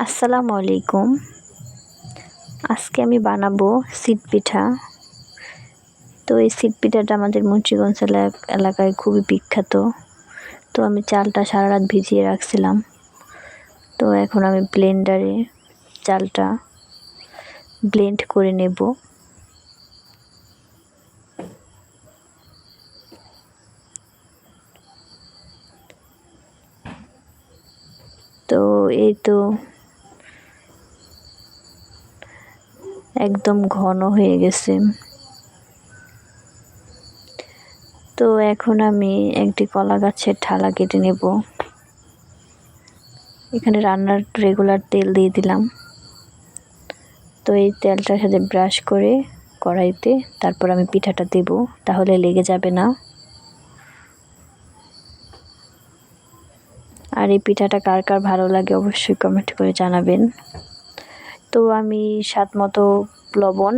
আসসালামু আলাইকুম। আজকে আমি বানাবো সিট পিঠা। তো এই সিট পিঠাটা আমাদের মুন্সিগঞ্জ এলাকায় খুবই বিখ্যাত। তো আমি চালটা সারা রাত ভিজিয়ে রাখছিলাম। তো এখন আমি ব্লেন্ডারে চালটা ব্লেন্ড করে নেব। তো এই তো একদম ঘন হয়ে গেছে। তো এখন আমি একটি কলা গাছের ঠালা কেটে নেব। এখানে রান্নার রেগুলার তেল দিয়ে দিলাম। তো এই তেলটার সাথে ব্রাশ করে কড়াইতে তারপর আমি পিঠাটা দেব, তাহলে লেগে যাবে না। আর এই পিঠাটা কার কার ভালো লাগে অবশ্যই কমেন্ট করে জানাবেন। তো আমি স্বাদ মতো লবণ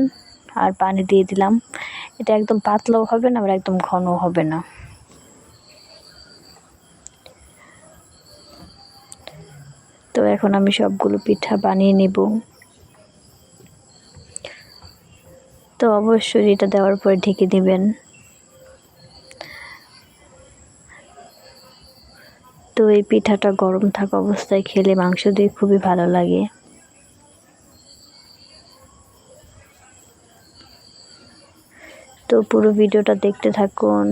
আর পানি দিয়ে দিলাম। এটা একদম পাতলাও হবে না আবার একদম ঘনও হবে না। তো এখন আমি সবগুলো পিঠা বানিয়ে নেব। তো অবশ্যই এটা দেওয়ার পর ঢেকে দিবেন। তো এই পিঠাটা গরম থাকা অবস্থায় খেলে মাংস দিয়ে খুবই ভালো লাগে। তো পুরো ভিডিওটা দেখতে থাকুন।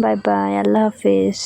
বাই বাই, আল্লাহ হাফেজ।